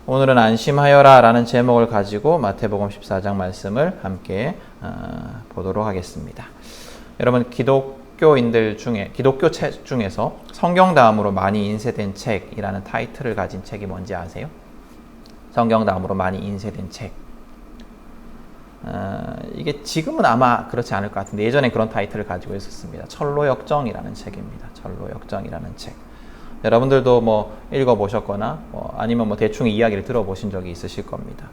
오늘은 안심하여라 라는 제목을 가지고 마태복음 14장 말씀을 함께 보도록 하겠습니다. 여러분, 기독교인들 중에, 기독교 책 중에서 성경 다음으로 많이 인쇄된 책이라는 타이틀을 가진 책이 뭔지 아세요? 성경 다음으로 많이 인쇄된 책. 이게 지금은 아마 그렇지 않을 것 같은데 예전에 그런 타이틀을 가지고 있었습니다. 철로역정이라는 책입니다. 철로역정이라는 책. 여러분들도 뭐 읽어보셨거나 아니면 대충 이야기를 들어보신 적이 있으실 겁니다.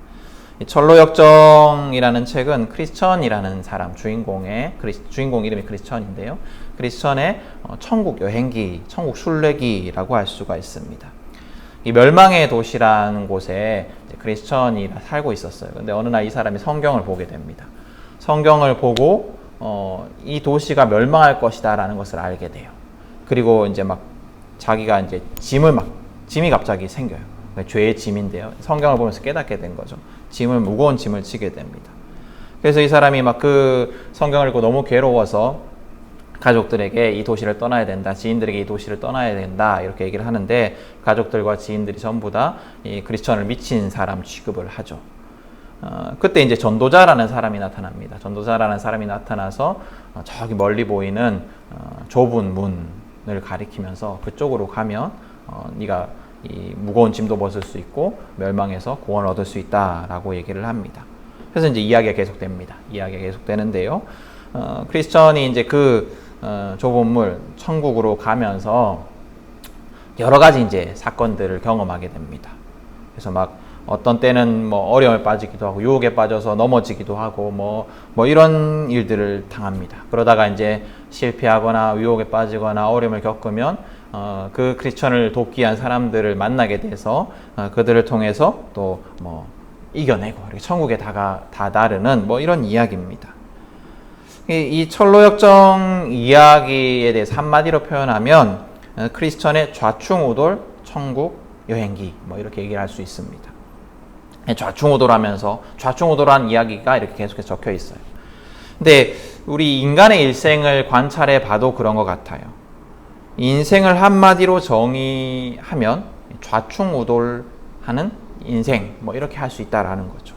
이 철로역정이라는 책은 크리스천이라는 사람, 주인공 이름이 크리스천인데요. 크리스천의 천국 여행기, 천국 순례기라고 할 수가 있습니다. 이 멸망의 도시라는 곳에 크리스천이 살고 있었어요. 근데 어느 날 이 사람이 성경을 보게 됩니다. 성경을 보고 이 도시가 멸망할 것이다라는 것을 알게 돼요. 그리고 이제 자기가 이제 짐이 갑자기 생겨요. 죄의 짐인데요. 성경을 보면서 깨닫게 된 거죠. 무거운 짐을 지게 됩니다. 그래서 이 사람이 그 성경을 읽고 너무 괴로워서 가족들에게 이 도시를 떠나야 된다, 지인들에게 이 도시를 떠나야 된다, 이렇게 얘기를 하는데 가족들과 지인들이 전부 다 이 크리스천을 미친 사람 취급을 하죠. 그때 이제 전도자라는 사람이 나타납니다. 전도자라는 사람이 나타나서 저기 멀리 보이는 좁은 문을 가리키면서 그쪽으로 가면 네가 이 무거운 짐도 벗을 수 있고 멸망에서 구원을 얻을 수 있다라고 얘기를 합니다. 그래서 이제 이야기가 계속됩니다. 이야기가 계속되는데요. 크리스천이 이제 좁은 물 천국으로 가면서 여러 가지 이제 사건들을 경험하게 됩니다. 그래서 어떤 때는 어려움에 빠지기도 하고 유혹에 빠져서 넘어지기도 하고 이런 일들을 당합니다. 그러다가 이제 실패하거나 유혹에 빠지거나 어려움을 겪으면 그 크리스천을 돕기 위한 사람들을 만나게 돼서 그들을 통해서 또 이겨내고 이렇게 천국에 다다르는 이런 이야기입니다. 이 철로역정 이야기에 대해서 한마디로 표현하면 크리스천의 좌충우돌 천국 여행기 이렇게 얘기를 할 수 있습니다. 좌충우돌한 이야기가 이렇게 계속해서 적혀 있어요. 근데 우리 인간의 일생을 관찰해 봐도 그런 것 같아요. 인생을 한마디로 정의하면 좌충우돌하는 인생 이렇게 할 수 있다라는 거죠.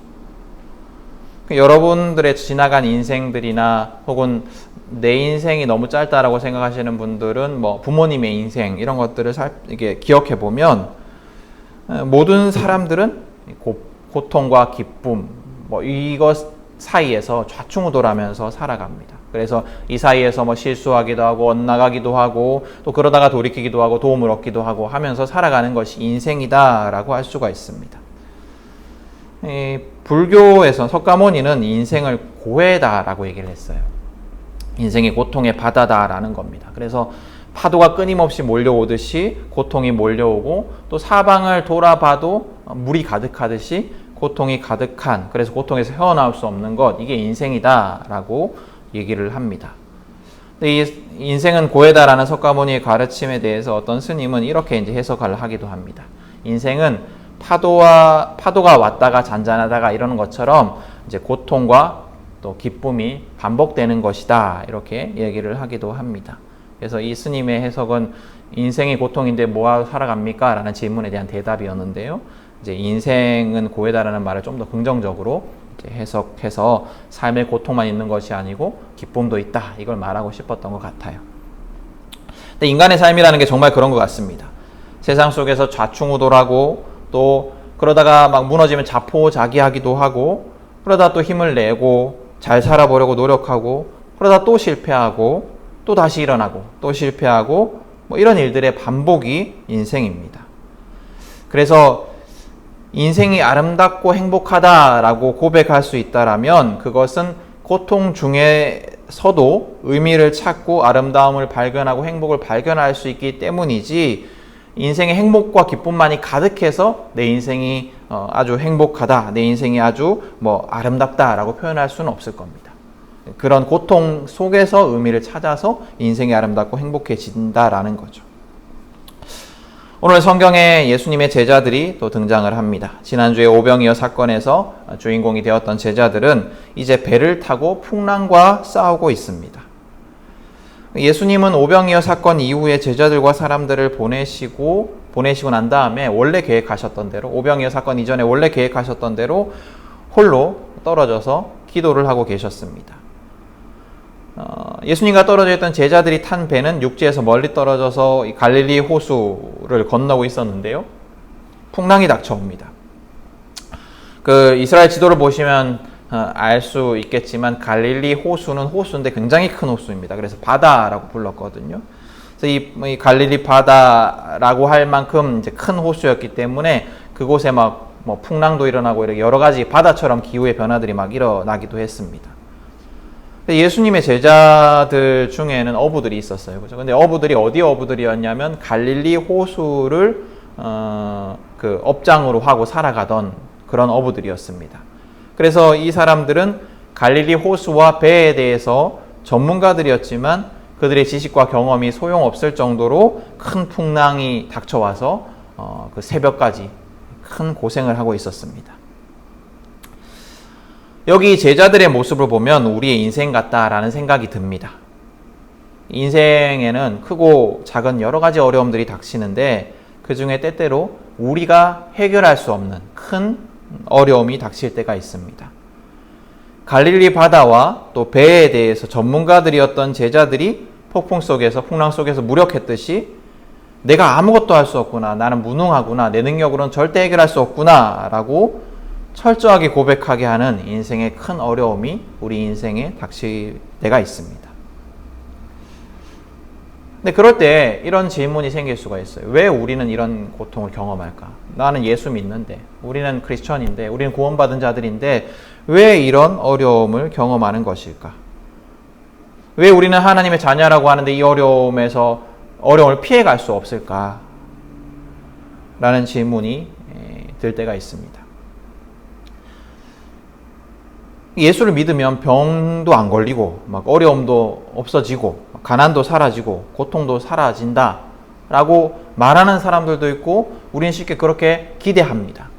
여러분들의 지나간 인생들이나 혹은 내 인생이 너무 짧다라고 생각하시는 분들은 부모님의 인생 이런 것들을 이렇게 기억해 보면 모든 사람들은 고통과 기쁨 이것 사이에서 좌충우돌하면서 살아갑니다. 그래서 이 사이에서 실수하기도 하고 엇나가기도 하고 또 그러다가 돌이키기도 하고 도움을 얻기도 하고 하면서 살아가는 것이 인생이다라고 할 수가 있습니다. 불교에서 석가모니는 인생을 고해다라고 얘기를 했어요. 인생이 고통의 바다다라는 겁니다. 그래서 파도가 끊임없이 몰려오듯이 고통이 몰려오고 또 사방을 돌아봐도 물이 가득하듯이 고통이 가득한, 그래서 고통에서 헤어나올 수 없는 것, 이게 인생이다라고 얘기를 합니다. 근데 이 인생은 고해다라는 석가모니의 가르침에 대해서 어떤 스님은 이렇게 이제 해석을 하기도 합니다. 인생은 파도가 왔다가 잔잔하다가 이러는 것처럼 이제 고통과 또 기쁨이 반복되는 것이다, 이렇게 얘기를 하기도 합니다. 그래서 이 스님의 해석은 인생이 고통인데 뭐하러 살아갑니까? 라는 질문에 대한 대답이었는데요. 이제 인생은 고해다라는 말을 좀 더 긍정적으로 이제 해석해서 삶의 고통만 있는 것이 아니고 기쁨도 있다, 이걸 말하고 싶었던 것 같아요. 근데 인간의 삶이라는 게 정말 그런 것 같습니다. 세상 속에서 좌충우돌하고 또 그러다가 무너지면 자포자기하기도 하고 그러다 또 힘을 내고 잘 살아보려고 노력하고 그러다 또 실패하고 또 다시 일어나고 또 실패하고 이런 일들의 반복이 인생입니다. 그래서 인생이 아름답고 행복하다라고 고백할 수 있다라면 그것은 고통 중에서도 의미를 찾고 아름다움을 발견하고 행복을 발견할 수 있기 때문이지, 인생의 행복과 기쁨만이 가득해서 내 인생이 아주 행복하다, 내 인생이 아주 아름답다라고 표현할 수는 없을 겁니다. 그런 고통 속에서 의미를 찾아서 인생이 아름답고 행복해진다라는 거죠. 오늘 성경에 예수님의 제자들이 또 등장을 합니다. 지난주에 오병이어 사건에서 주인공이 되었던 제자들은 이제 배를 타고 풍랑과 싸우고 있습니다. 예수님은 오병이어 사건 이후에 제자들과 사람들을 보내시고 보내시고 난 다음에 원래 계획하셨던 대로, 오병이어 사건 이전에 원래 계획하셨던 대로 홀로 떨어져서 기도를 하고 계셨습니다. 예수님과 떨어져 있던 제자들이 탄 배는 육지에서 멀리 떨어져서 갈릴리 호수를 건너고 있었는데요. 풍랑이 닥쳐옵니다. 그 이스라엘 지도를 보시면 알 수 있겠지만 갈릴리 호수는 호수인데 굉장히 큰 호수입니다. 그래서 바다라고 불렀거든요. 그래서 이 갈릴리 바다라고 할 만큼 이제 큰 호수였기 때문에 그곳에 막 뭐 풍랑도 일어나고 이렇게 여러 가지 바다처럼 기후의 변화들이 막 일어나기도 했습니다. 예수님의 제자들 중에는 어부들이 있었어요. 그죠? 근데 어부들이 어디 어부들이었냐면 갈릴리 호수를 그 업장으로 하고 살아가던 그런 어부들이었습니다. 그래서 이 사람들은 갈릴리 호수와 배에 대해서 전문가들이었지만 그들의 지식과 경험이 소용없을 정도로 큰 풍랑이 닥쳐와서 그 새벽까지 큰 고생을 하고 있었습니다. 여기 제자들의 모습을 보면 우리의 인생 같다라는 생각이 듭니다. 인생에는 크고 작은 여러 가지 어려움들이 닥치는데 그 중에 때때로 우리가 해결할 수 없는 큰 어려움이 닥칠 때가 있습니다. 갈릴리 바다와 또 배에 대해서 전문가들이었던 제자들이 폭풍 속에서 풍랑 속에서 무력했듯이 내가 아무것도 할 수 없구나, 나는 무능하구나, 내 능력으로는 절대 해결할 수 없구나 라고 철저하게 고백하게 하는 인생의 큰 어려움이 우리 인생에 닥칠 때가 있습니다. 근데 그럴 때 이런 질문이 생길 수가 있어요. 왜 우리는 이런 고통을 경험할까? 나는 예수 믿는데, 우리는 크리스천인데, 우리는 구원받은 자들인데 왜 이런 어려움을 경험하는 것일까? 왜 우리는 하나님의 자녀라고 하는데 이 어려움을 피해갈 수 없을까? 라는 질문이 들 때가 있습니다. 예수를 믿으면 병도 안 걸리고 막 어려움도 없어지고 가난도 사라지고 고통도 사라진다 라고 말하는 사람들도 있고 우리는 쉽게 그렇게 기대합니다.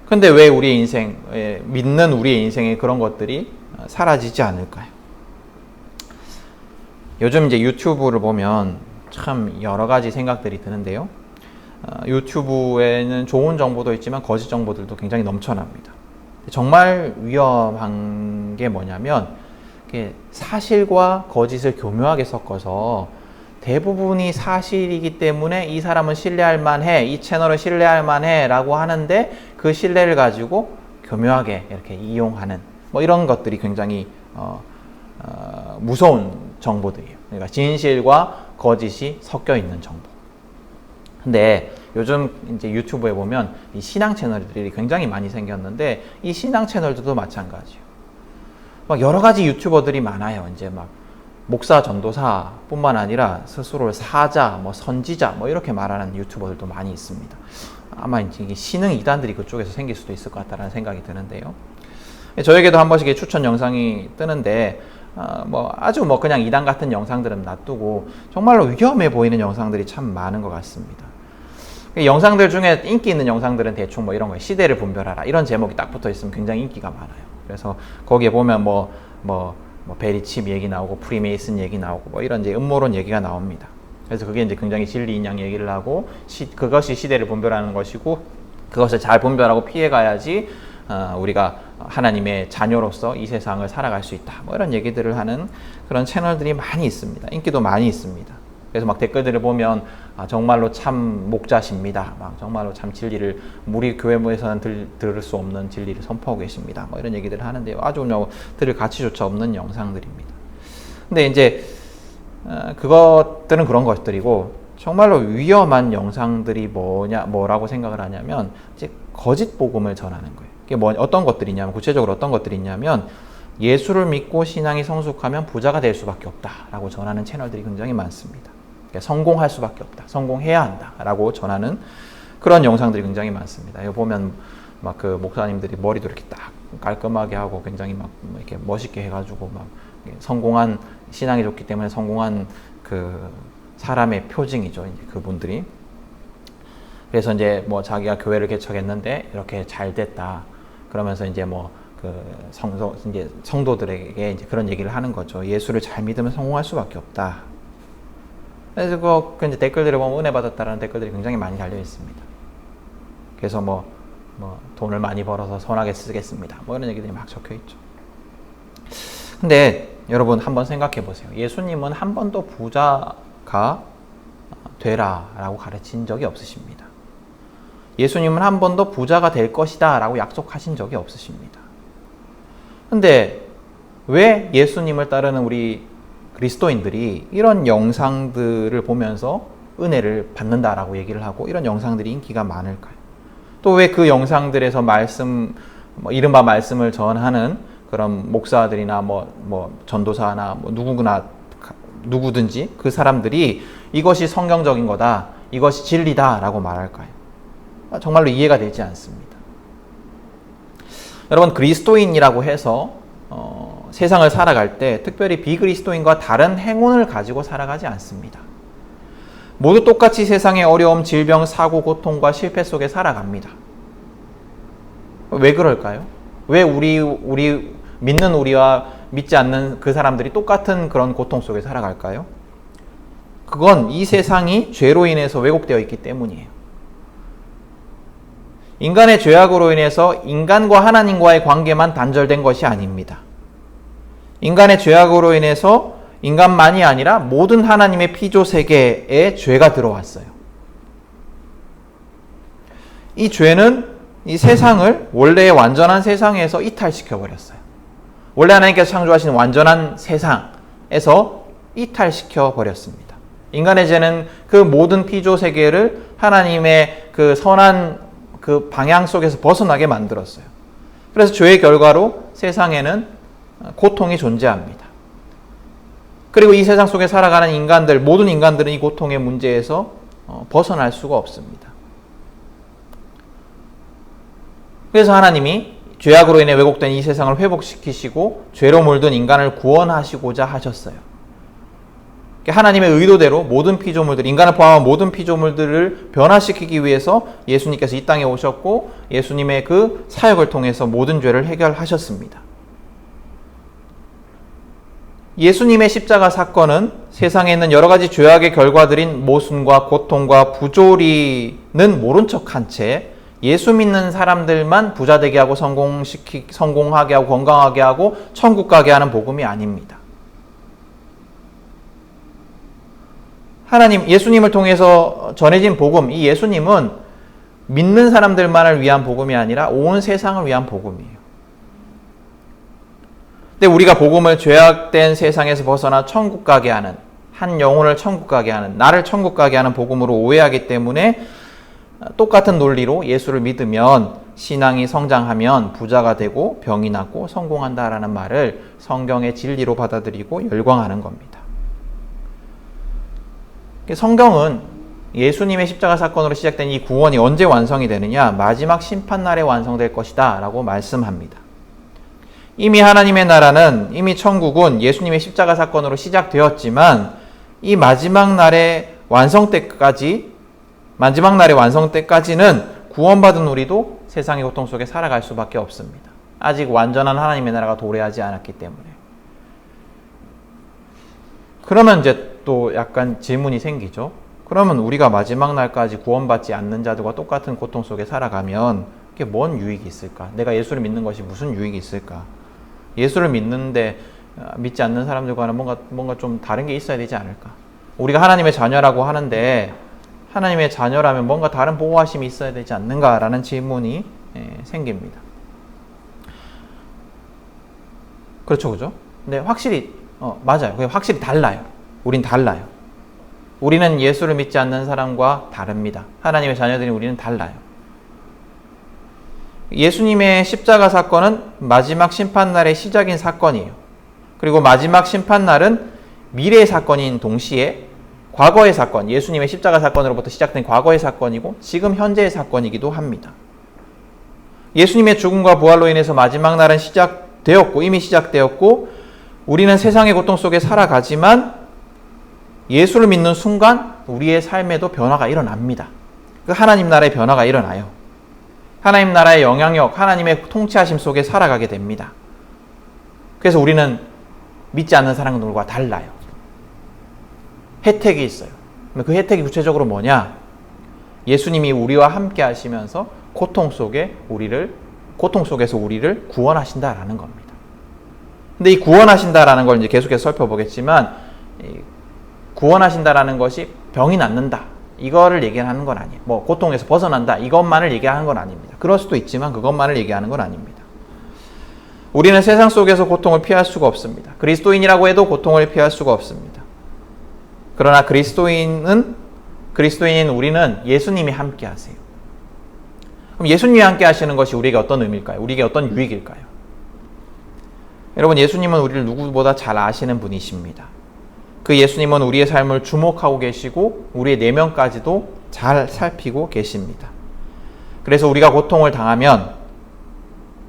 근데 왜 우리의 인생, 믿는 우리의 인생에 그런 것들이 사라지지 않을까요? 요즘 이제 유튜브를 보면 참 여러 가지 생각들이 드는데요. 유튜브에는 좋은 정보도 있지만 거짓 정보들도 굉장히 넘쳐납니다. 정말 위험한 게 뭐냐면 사실과 거짓을 교묘하게 섞어서 대부분이 사실이기 때문에 이 사람은 신뢰할 만해, 이 채널은 신뢰할 만해 라고 하는데 그 신뢰를 가지고 교묘하게 이렇게 이용하는 뭐 이런 것들이 굉장히 무서운 정보들이에요. 그러니까 진실과 거짓이 섞여 있는 정보. 근데 요즘 이제 유튜브에 보면 이 신앙 채널들이 굉장히 많이 생겼는데 이 신앙 채널들도 마찬가지예요. 막 여러 가지 유튜버들이 많아요. 이제 막 목사, 전도사뿐만 아니라 스스로를 사자, 뭐 선지자, 뭐 이렇게 말하는 유튜버들도 많이 있습니다. 아마 이제 신흥 이단들이 그쪽에서 생길 수도 있을 것 같다는 생각이 드는데요. 저에게도 한 번씩 추천 영상이 뜨는데 아주 그냥 이단 같은 영상들은 놔두고 정말로 위험해 보이는 영상들이 참 많은 것 같습니다. 영상들 중에 인기 있는 영상들은 대충 뭐 이런 거예요. 시대를 분별하라 이런 제목이 딱 붙어 있으면 굉장히 인기가 많아요. 그래서 거기에 보면 베리칩 얘기 나오고 프리메이슨 얘기 나오고 뭐 이런 이제 음모론 얘기가 나옵니다. 그래서 그게 이제 굉장히 진리인 양 얘기를 하고 그것이 시대를 분별하는 것이고 그것을 잘 분별하고 피해가야지 우리가 하나님의 자녀로서 이 세상을 살아갈 수 있다. 뭐 이런 얘기들을 하는 그런 채널들이 많이 있습니다. 인기도 많이 있습니다. 그래서 막 댓글들을 보면 정말로 참 목자십니다. 막 정말로 참 진리를 우리 교회에서는 들을 수 없는 진리를 선포하고 계십니다. 뭐 이런 얘기들을 하는데요. 아주 들을 가치조차 없는 영상들입니다. 근데 이제 그것들은 그런 것들이고 정말로 위험한 영상들이 뭐라고 생각을 하냐면 이제 거짓 복음을 전하는 거예요. 이게 어떤 것들이냐면 구체적으로 어떤 것들이 있냐면 예수를 믿고 신앙이 성숙하면 부자가 될 수밖에 없다라고 전하는 채널들이 굉장히 많습니다. 성공할 수밖에 없다. 성공해야 한다라고 전하는 그런 영상들이 굉장히 많습니다. 이거 보면 막 그 목사님들이 머리도 이렇게 딱 깔끔하게 하고 굉장히 막 이렇게 멋있게 해가지고 막 성공한 신앙이 좋기 때문에 성공한 그 사람의 표징이죠. 이제 그분들이. 그래서 이제 자기가 교회를 개척했는데 이렇게 잘 됐다. 그러면서 이제 이제 성도들에게 이제 그런 얘기를 하는 거죠. 예수를 잘 믿으면 성공할 수밖에 없다. 그래서 그 이제 댓글들을 보면 은혜 받았다라는 댓글들이 굉장히 많이 달려 있습니다. 그래서 뭐 돈을 많이 벌어서 선하게 쓰겠습니다. 뭐 이런 얘기들이 막 적혀 있죠. 근데 여러분 한번 생각해 보세요. 예수님은 한 번도 부자가 되라라고 가르친 적이 없으십니다. 예수님은 한 번도 부자가 될 것이다 라고 약속하신 적이 없으십니다. 근데 왜 예수님을 따르는 우리 그리스도인들이 이런 영상들을 보면서 은혜를 받는다라고 얘기를 하고 이런 영상들이 인기가 많을까요? 또 왜 그 영상들에서 이른바 말씀을 전하는 그런 목사들이나 전도사나 누구든지 그 사람들이 이것이 성경적인 거다, 이것이 진리다라고 말할까요? 정말로 이해가 되지 않습니다. 여러분, 그리스도인이라고 해서 세상을 살아갈 때 특별히 비그리스도인과 다른 행운을 가지고 살아가지 않습니다. 모두 똑같이 세상의 어려움, 질병, 사고, 고통과 실패 속에 살아갑니다. 왜 그럴까요? 왜 우리 믿는 우리와 믿지 않는 그 사람들이 똑같은 그런 고통 속에 살아갈까요? 그건 이 세상이 죄로 인해서 왜곡되어 있기 때문이에요. 인간의 죄악으로 인해서 인간과 하나님과의 관계만 단절된 것이 아닙니다. 인간의 죄악으로 인해서 인간만이 아니라 모든 하나님의 피조 세계에 죄가 들어왔어요. 이 죄는 이 세상을 원래의 완전한 세상에서 이탈시켜 버렸어요. 원래 하나님께서 창조하신 완전한 세상에서 이탈시켜 버렸습니다. 인간의 죄는 그 모든 피조 세계를 하나님의 그 선한 그 방향 속에서 벗어나게 만들었어요. 그래서 죄의 결과로 세상에는 고통이 존재합니다. 그리고 이 세상 속에 살아가는 인간들, 모든 인간들은 이 고통의 문제에서 벗어날 수가 없습니다. 그래서 하나님이 죄악으로 인해 왜곡된 이 세상을 회복시키시고 죄로 물든 인간을 구원하시고자 하셨어요. 하나님의 의도대로 모든 피조물들, 인간을 포함한 모든 피조물들을 변화시키기 위해서 예수님께서 이 땅에 오셨고 예수님의 그 사역을 통해서 모든 죄를 해결하셨습니다. 예수님의 십자가 사건은 세상에 있는 여러 가지 죄악의 결과들인 모순과 고통과 부조리는 모른 척한 채 예수 믿는 사람들만 부자 되게 하고 성공하게 하고 건강하게 하고 천국 가게 하는 복음이 아닙니다. 예수님을 통해서 전해진 복음, 이 예수님은 믿는 사람들만을 위한 복음이 아니라 온 세상을 위한 복음이에요. 근데 우리가 복음을 죄악된 세상에서 벗어나 천국 가게 하는, 한 영혼을 천국 가게 하는, 나를 천국 가게 하는 복음으로 오해하기 때문에 똑같은 논리로 예수를 믿으면 신앙이 성장하면 부자가 되고 병이 낫고 성공한다라는 말을 성경의 진리로 받아들이고 열광하는 겁니다. 성경은 예수님의 십자가 사건으로 시작된 이 구원이 언제 완성이 되느냐? 마지막 심판날에 완성될 것이다 라고 말씀합니다. 이미 하나님의 나라는, 이미 천국은 예수님의 십자가 사건으로 시작되었지만 이 마지막 날의 완성 때까지는 구원받은 우리도 세상의 고통 속에 살아갈 수밖에 없습니다. 아직 완전한 하나님의 나라가 도래하지 않았기 때문에. 그러면 이제 또 약간 질문이 생기죠. 그러면 우리가 마지막 날까지 구원받지 않는 자들과 똑같은 고통 속에 살아가면 그게 뭔 유익이 있을까? 내가 예수를 믿는 것이 무슨 유익이 있을까? 예수를 믿는데 믿지 않는 사람들과는 뭔가 좀 다른 게 있어야 되지 않을까? 우리가 하나님의 자녀라고 하는데 하나님의 자녀라면 뭔가 다른 보호하심이 있어야 되지 않는가라는 질문이 생깁니다. 그렇죠, 그죠? 근데 확실히 맞아요. 확실히 달라요. 우린 달라요. 우리는 예수를 믿지 않는 사람과 다릅니다. 하나님의 자녀들인 우리는 달라요. 예수님의 십자가 사건은 마지막 심판날의 시작인 사건이에요. 그리고 마지막 심판날은 미래의 사건인 동시에 과거의 사건, 예수님의 십자가 사건으로부터 시작된 과거의 사건이고 지금 현재의 사건이기도 합니다. 예수님의 죽음과 부활로 인해서 마지막 날은 이미 시작되었고 우리는 세상의 고통 속에 살아가지만 예수를 믿는 순간 우리의 삶에도 변화가 일어납니다. 그 하나님 나라의 변화가 일어나요. 하나님 나라의 영향력, 하나님의 통치하심 속에 살아가게 됩니다. 그래서 우리는 믿지 않는 사람들과 달라요. 혜택이 있어요. 그 혜택이 구체적으로 뭐냐? 예수님이 우리와 함께 하시면서 고통 속에서 우리를 구원하신다라는 겁니다. 근데 이 구원하신다라는 걸 이제 계속해서 살펴보겠지만, 구원하신다라는 것이 병이 낫는다, 이거를 얘기하는 건 아니에요. 뭐 고통에서 벗어난다, 이것만을 얘기하는 건 아닙니다. 그럴 수도 있지만 그것만을 얘기하는 건 아닙니다. 우리는 세상 속에서 고통을 피할 수가 없습니다. 그리스도인이라고 해도 고통을 피할 수가 없습니다. 그러나 그리스도인인 우리는 예수님이 함께 하세요. 그럼 예수님이 함께 하시는 것이 우리에게 어떤 의미일까요? 우리에게 어떤 유익일까요? 여러분, 예수님은 우리를 누구보다 잘 아시는 분이십니다. 그 예수님은 우리의 삶을 주목하고 계시고 우리의 내면까지도 잘 살피고 계십니다. 그래서 우리가 고통을 당하면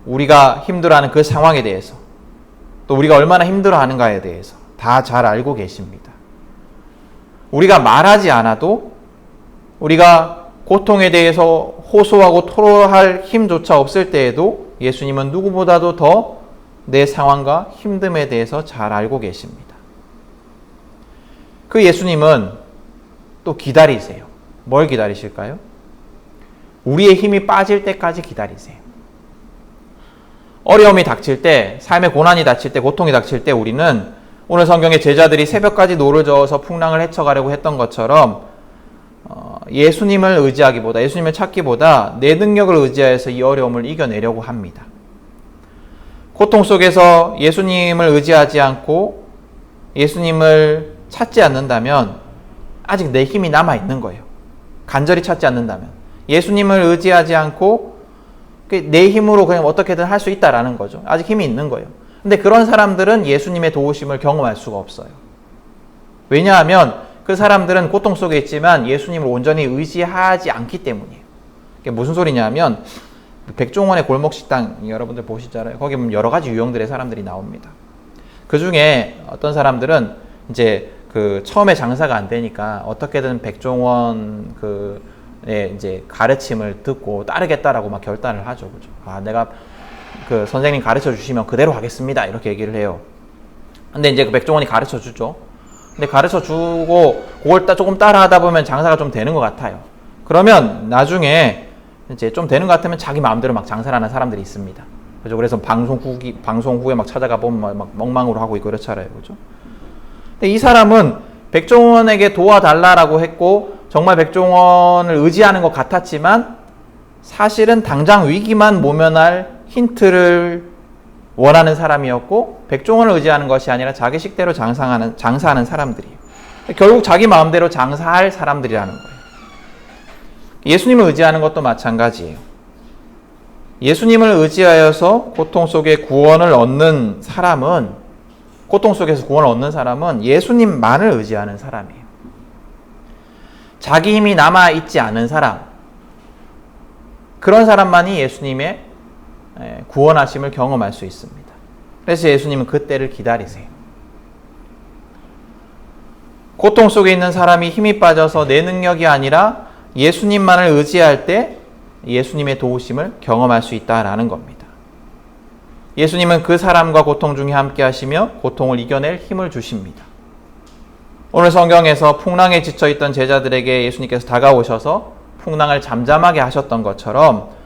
우리가 힘들어하는 그 상황에 대해서, 또 우리가 얼마나 힘들어하는가에 대해서 다 잘 알고 계십니다. 우리가 말하지 않아도, 우리가 고통에 대해서 호소하고 토로할 힘조차 없을 때에도 예수님은 누구보다도 더 내 상황과 힘듦에 대해서 잘 알고 계십니다. 그 예수님은 또 기다리세요. 뭘 기다리실까요? 우리의 힘이 빠질 때까지 기다리세요. 어려움이 닥칠 때, 삶의 고난이 닥칠 때, 고통이 닥칠 때 우리는 오늘 성경의 제자들이 새벽까지 노를 저어서 풍랑을 헤쳐가려고 했던 것처럼 예수님을 의지하기보다, 예수님을 찾기보다 내 능력을 의지하여서 이 어려움을 이겨내려고 합니다. 고통 속에서 예수님을 의지하지 않고 예수님을 찾지 않는다면 아직 내 힘이 남아있는 거예요. 간절히 찾지 않는다면. 예수님을 의지하지 않고 내 힘으로 그냥 어떻게든 할 수 있다라는 거죠. 아직 힘이 있는 거예요. 근데 그런 사람들은 예수님의 도우심을 경험할 수가 없어요. 왜냐하면 그 사람들은 고통 속에 있지만 예수님을 온전히 의지하지 않기 때문이에요. 이게 무슨 소리냐면, 백종원의 골목식당 여러분들 보시잖아요. 거기 보면 여러 가지 유형들의 사람들이 나옵니다. 그 중에 어떤 사람들은 이제 그 처음에 장사가 안 되니까 어떻게든 백종원 이제 가르침을 듣고 따르겠다라고 막 결단을 하죠. 그죠? 내가 그 선생님 가르쳐 주시면 그대로 하겠습니다, 이렇게 얘기를 해요. 근데 이제 그 백종원이 가르쳐 주죠. 근데 가르쳐 주고 그걸 조금 따라 하다 보면 장사가 좀 되는 것 같아요. 그러면 나중에 이제 좀 되는 것 같으면 자기 마음대로 막 장사를 하는 사람들이 있습니다. 그죠? 그래서 방송 후에 막 찾아가 보면 막 멍망으로 하고 있고 그렇잖아요. 그죠? 근데 이 사람은 백종원에게 도와달라라고 했고 정말 백종원을 의지하는 것 같았지만 사실은 당장 위기만 모면할 힌트를 원하는 사람이었고, 백종원을 의지하는 것이 아니라 자기 식대로 장사하는 사람들이에요. 결국 자기 마음대로 장사할 사람들이라는 거예요. 예수님을 의지하는 것도 마찬가지예요. 예수님을 의지하여서 고통 속에서 구원을 얻는 사람은 예수님만을 의지하는 사람이에요. 자기 힘이 남아있지 않은 사람, 그런 사람만이 예수님의 구원하심을 경험할 수 있습니다. 그래서 예수님은 그때를 기다리세요. 고통 속에 있는 사람이 힘이 빠져서 내 능력이 아니라 예수님만을 의지할 때 예수님의 도우심을 경험할 수 있다라는 겁니다. 예수님은 그 사람과 고통 중에 함께 하시며 고통을 이겨낼 힘을 주십니다. 오늘 성경에서 풍랑에 지쳐있던 제자들에게 예수님께서 다가오셔서 풍랑을 잠잠하게 하셨던 것처럼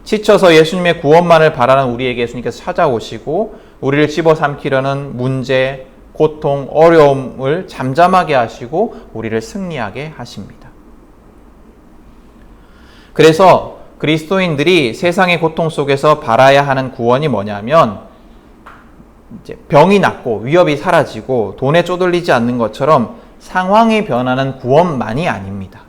지쳐서 예수님의 구원만을 바라는 우리에게 예수님께서 찾아오시고 우리를 집어삼키려는 문제, 고통, 어려움을 잠잠하게 하시고 우리를 승리하게 하십니다. 그래서 그리스도인들이 세상의 고통 속에서 바라야 하는 구원이 뭐냐면, 이제 병이 낫고 위협이 사라지고 돈에 쪼들리지 않는 것처럼 상황이 변하는 구원만이 아닙니다.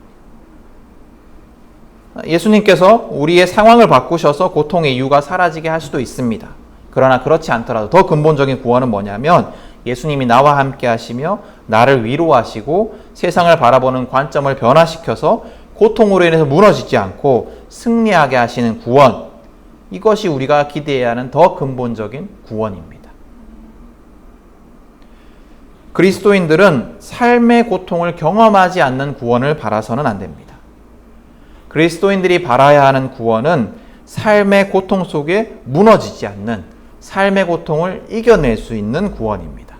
예수님께서 우리의 상황을 바꾸셔서 고통의 이유가 사라지게 할 수도 있습니다. 그러나 그렇지 않더라도 더 근본적인 구원은 뭐냐면 예수님이 나와 함께 하시며 나를 위로하시고 세상을 바라보는 관점을 변화시켜서 고통으로 인해서 무너지지 않고 승리하게 하시는 구원, 이것이 우리가 기대해야 하는 더 근본적인 구원입니다. 그리스도인들은 삶의 고통을 경험하지 않는 구원을 바라서는 안 됩니다. 그리스도인들이 바라야 하는 구원은 삶의 고통 속에 무너지지 않는, 삶의 고통을 이겨낼 수 있는 구원입니다.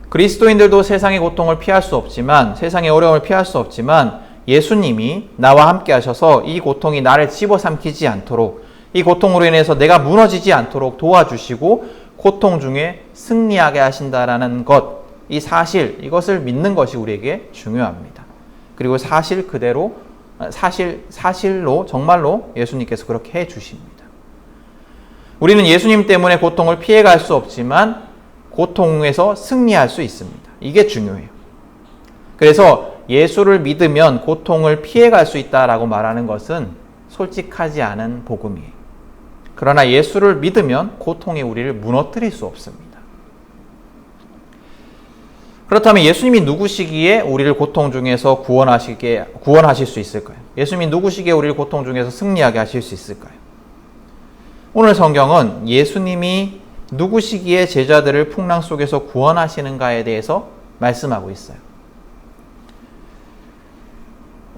그리스도인들도 세상의 고통을 피할 수 없지만, 세상의 어려움을 피할 수 없지만 예수님이 나와 함께 하셔서 이 고통이 나를 집어삼키지 않도록, 이 고통으로 인해서 내가 무너지지 않도록 도와주시고 고통 중에 승리하게 하신다라는 것, 이 사실, 이것을 믿는 것이 우리에게 중요합니다. 그리고 사실 그대로, 사실로 정말로 예수님께서 그렇게 해주십니다. 우리는 예수님 때문에 고통을 피해갈 수 없지만 고통에서 승리할 수 있습니다. 이게 중요해요. 그래서 예수를 믿으면 고통을 피해갈 수 있다라고 말하는 것은 솔직하지 않은 복음이에요. 그러나 예수를 믿으면 고통이 우리를 무너뜨릴 수 없습니다. 그렇다면 예수님이 누구시기에 우리를 고통 중에서 구원하실 수 있을까요? 예수님이 누구시기에 우리를 고통 중에서 승리하게 하실 수 있을까요? 오늘 성경은 예수님이 누구시기에 제자들을 풍랑 속에서 구원하시는가에 대해서 말씀하고 있어요.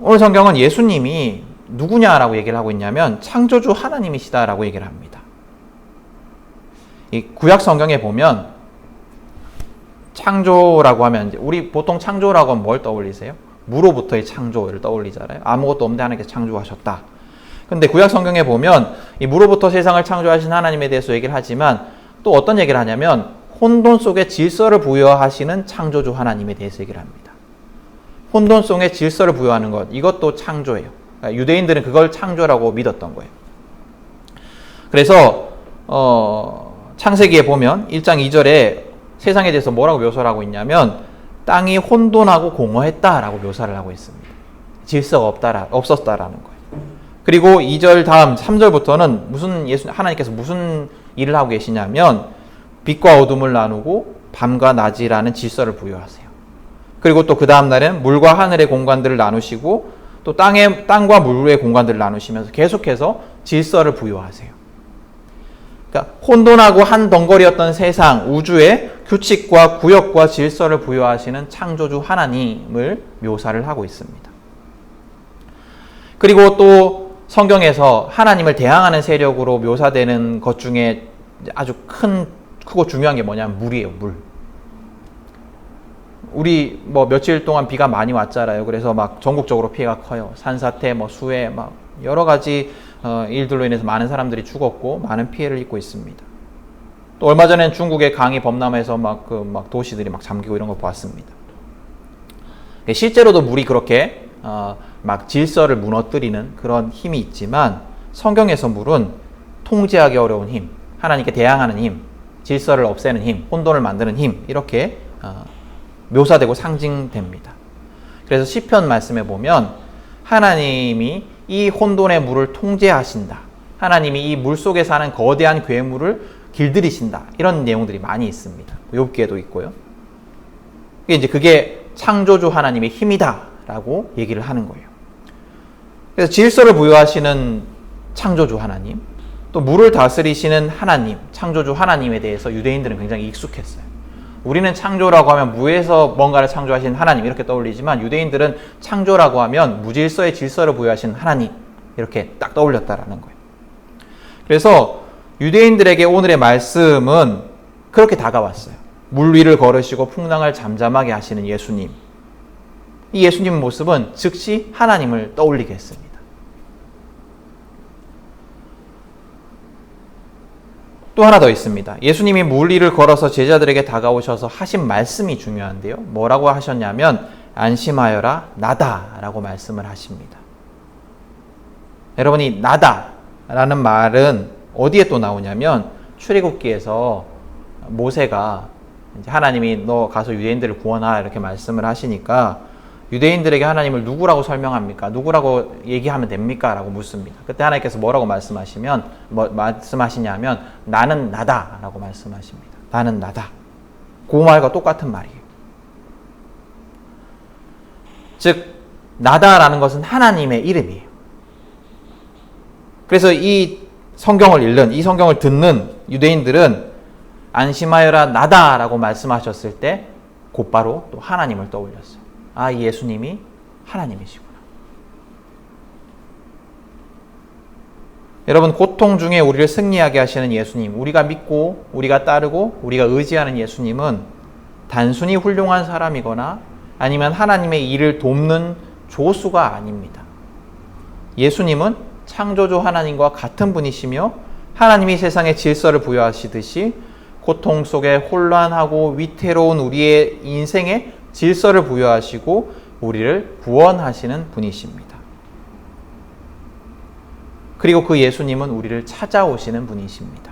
오늘 성경은 예수님이 누구냐라고 얘기를 하고 있냐면 창조주 하나님이시다라고 얘기를 합니다. 이 구약 성경에 보면 창조라고 하면 우리 보통 창조라고 하면 뭘 떠올리세요? 무로부터의 창조를 떠올리잖아요. 아무것도 없는데 하나님께서 창조하셨다. 근데 구약 성경에 보면 이 무로부터 세상을 창조하신 하나님에 대해서 얘기를 하지만 또 어떤 얘기를 하냐면 혼돈 속에 질서를 부여하시는 창조주 하나님에 대해서 얘기를 합니다. 혼돈 속에 질서를 부여하는 것, 이것도 창조예요. 그러니까 유대인들은 그걸 창조라고 믿었던 거예요. 그래서 창세기에 보면 1장 2절에 세상에 대해서 뭐라고 묘사를 하고 있냐면 땅이 혼돈하고 공허했다라고 묘사를 하고 있습니다. 질서가 없었다라는 거예요. 그리고 2절 다음 3절부터는 하나님께서 무슨 일을 하고 계시냐면 빛과 어둠을 나누고 밤과 낮이라는 질서를 부여하세요. 그리고 또 그 다음 날에는 물과 하늘의 공간들을 나누시고 또 땅과 물의 공간들을 나누시면서 계속해서 질서를 부여하세요. 그러니까 혼돈하고 한 덩거리였던 세상, 우주에 규칙과 구역과 질서를 부여하시는 창조주 하나님을 묘사를 하고 있습니다. 그리고 또 성경에서 하나님을 대항하는 세력으로 묘사되는 것 중에 아주 크고 중요한 게 뭐냐면 물이에요. 물. 우리 며칠 동안 비가 많이 왔잖아요. 그래서 막 전국적으로 피해가 커요. 산사태, 수해, 여러 가지 일들로 인해서 많은 사람들이 죽었고 많은 피해를 입고 있습니다. 또 얼마 전엔 중국의 강이 범람해서 도시들이 잠기고 이런 거 보았습니다. 실제로도 물이 그렇게 질서를 무너뜨리는 그런 힘이 있지만 성경에서 물은 통제하기 어려운 힘, 하나님께 대항하는 힘, 질서를 없애는 힘, 혼돈을 만드는 힘, 이렇게 묘사되고 상징됩니다. 그래서 시편 말씀에 보면 하나님이 이 혼돈의 물을 통제하신다. 하나님이 이 물 속에 사는 거대한 괴물을 길들이신다. 이런 내용들이 많이 있습니다. 욥기에도 있고요. 그게 창조주 하나님의 힘이다라고 얘기를 하는 거예요. 그래서 질서를 부여하시는 창조주 하나님, 또 물을 다스리시는 하나님, 창조주 하나님에 대해서 유대인들은 굉장히 익숙했어요. 우리는 창조라고 하면 무에서 뭔가를 창조하신 하나님 이렇게 떠올리지만 유대인들은 창조라고 하면 무질서의 질서를 부여하신 하나님 이렇게 딱 떠올렸다라는 거예요. 그래서 유대인들에게 오늘의 말씀은 그렇게 다가왔어요. 물 위를 걸으시고 풍랑을 잠잠하게 하시는 예수님. 이 예수님 모습은 즉시 하나님을 떠올리게 했습니다. 또 하나 더 있습니다. 예수님이 물 위를 걸어서 제자들에게 다가오셔서 하신 말씀이 중요한데요. 뭐라고 하셨냐면 안심하여라 나다 라고 말씀을 하십니다. 여러분이 나다 라는 말은 어디에 또 나오냐면 출애굽기에서 모세가 하나님이 너 가서 유대인들을 구원하라 이렇게 말씀을 하시니까 유대인들에게 하나님을 누구라고 설명합니까? 누구라고 얘기하면 됩니까? 라고 묻습니다. 그때 하나님께서 뭐라고 말씀하시냐면 나는 나다 라고 말씀하십니다. 나는 나다. 그 말과 똑같은 말이에요. 즉 나다라는 것은 하나님의 이름이에요. 그래서 이 성경을 듣는 유대인들은 안심하여라 나다라고 말씀하셨을 때 곧바로 또 하나님을 떠올렸어요. 아, 예수님이 하나님이시구나. 여러분, 고통 중에 우리를 승리하게 하시는 예수님, 우리가 믿고 우리가 따르고 우리가 의지하는 예수님은 단순히 훌륭한 사람이거나 아니면 하나님의 일을 돕는 조수가 아닙니다. 예수님은 창조주 하나님과 같은 분이시며 하나님이 세상에 질서를 부여하시듯이 고통 속에 혼란하고 위태로운 우리의 인생에 질서를 부여하시고 우리를 구원하시는 분이십니다. 그리고 그 예수님은 우리를 찾아오시는 분이십니다.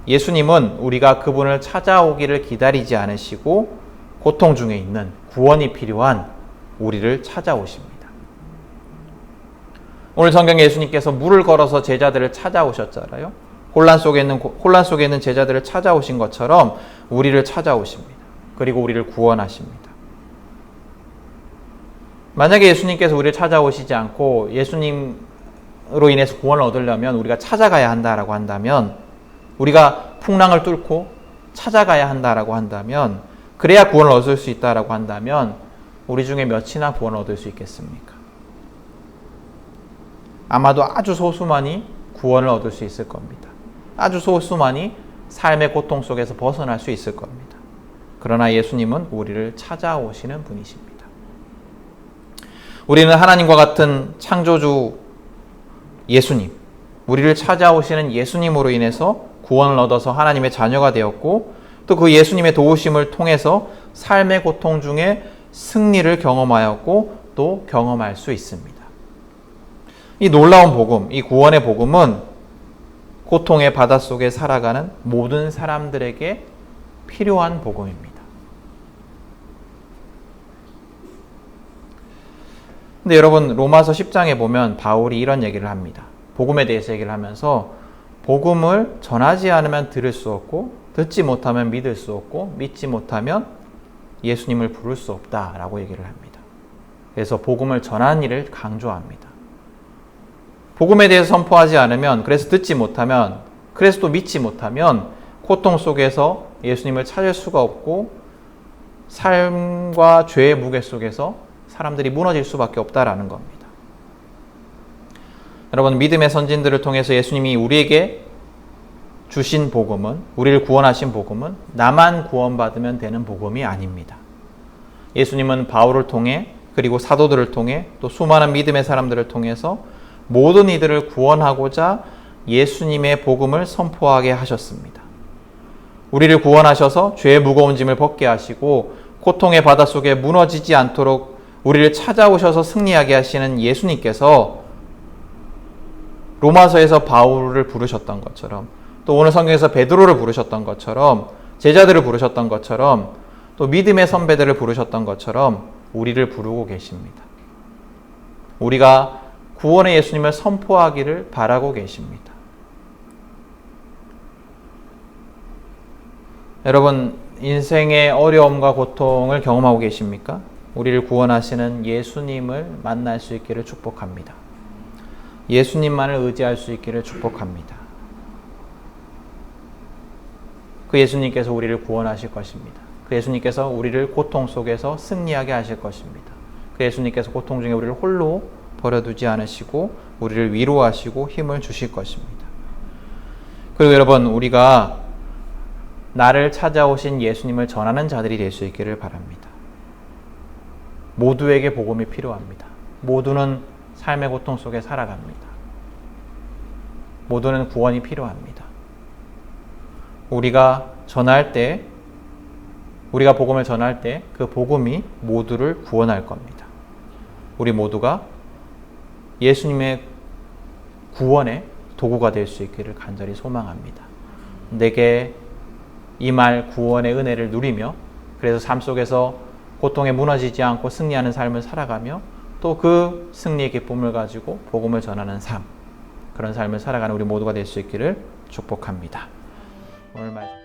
예수님은 우리가 그분을 찾아오기를 기다리지 않으시고 고통 중에 있는 구원이 필요한 우리를 찾아오십니다. 오늘 성경에 예수님께서 물을 걸어서 제자들을 찾아오셨잖아요. 혼란 속에 있는 제자들을 찾아오신 것처럼 우리를 찾아오십니다. 그리고 우리를 구원하십니다. 만약에 예수님께서 우리를 찾아오시지 않고 예수님으로 인해서 구원을 얻으려면 우리가 찾아가야 한다라고 한다면, 우리가 풍랑을 뚫고 찾아가야 한다라고 한다면, 그래야 구원을 얻을 수 있다라고 한다면 우리 중에 몇이나 구원을 얻을 수 있겠습니까? 아마도 아주 소수만이 구원을 얻을 수 있을 겁니다. 아주 소수만이 삶의 고통 속에서 벗어날 수 있을 겁니다. 그러나 예수님은 우리를 찾아오시는 분이십니다. 우리는 하나님과 같은 창조주 예수님, 우리를 찾아오시는 예수님으로 인해서 구원을 얻어서 하나님의 자녀가 되었고, 또 그 예수님의 도우심을 통해서 삶의 고통 중에 승리를 경험하였고 또 경험할 수 있습니다. 이 놀라운 복음, 이 구원의 복음은 고통의 바닷속에 살아가는 모든 사람들에게 필요한 복음입니다. 근데 여러분, 로마서 10장에 보면 바울이 이런 얘기를 합니다. 복음에 대해서 얘기를 하면서 복음을 전하지 않으면 들을 수 없고, 듣지 못하면 믿을 수 없고, 믿지 못하면 예수님을 부를 수 없다라고 얘기를 합니다. 그래서 복음을 전하는 일을 강조합니다. 복음에 대해서 선포하지 않으면, 그래서 듣지 못하면, 그래서 또 믿지 못하면 고통 속에서 예수님을 찾을 수가 없고 삶과 죄의 무게 속에서 사람들이 무너질 수밖에 없다라는 겁니다. 여러분, 믿음의 선진들을 통해서 예수님이 우리에게 주신 복음은, 우리를 구원하신 복음은 나만 구원받으면 되는 복음이 아닙니다. 예수님은 바울을 통해, 그리고 사도들을 통해, 또 수많은 믿음의 사람들을 통해서 모든 이들을 구원하고자 예수님의 복음을 선포하게 하셨습니다. 우리를 구원하셔서 죄의 무거운 짐을 벗게 하시고 고통의 바닷속에 무너지지 않도록 우리를 찾아오셔서 승리하게 하시는 예수님께서 로마서에서 바울을 부르셨던 것처럼, 또 오늘 성경에서 베드로를 부르셨던 것처럼, 제자들을 부르셨던 것처럼, 또 믿음의 선배들을 부르셨던 것처럼 우리를 부르고 계십니다. 우리가 구원의 예수님을 선포하기를 바라고 계십니다. 여러분, 인생의 어려움과 고통을 경험하고 계십니까? 우리를 구원하시는 예수님을 만날 수 있기를 축복합니다. 예수님만을 의지할 수 있기를 축복합니다. 그 예수님께서 우리를 구원하실 것입니다. 그 예수님께서 우리를 고통 속에서 승리하게 하실 것입니다. 그 예수님께서 고통 중에 우리를 홀로 버려두지 않으시고 우리를 위로하시고 힘을 주실 것입니다. 그리고 여러분, 우리가 나를 찾아오신 예수님을 전하는 자들이 될 수 있기를 바랍니다. 모두에게 복음이 필요합니다. 모두는 삶의 고통 속에 살아갑니다. 모두는 구원이 필요합니다. 우리가 복음을 전할 때 그 복음이 모두를 구원할 겁니다. 우리 모두가 예수님의 구원의 도구가 될 수 있기를 간절히 소망합니다. 내게 이 말 구원의 은혜를 누리며, 그래서 삶 속에서 고통에 무너지지 않고 승리하는 삶을 살아가며, 또 그 승리의 기쁨을 가지고 복음을 전하는 삶, 그런 삶을 살아가는 우리 모두가 될 수 있기를 축복합니다. 오늘 말씀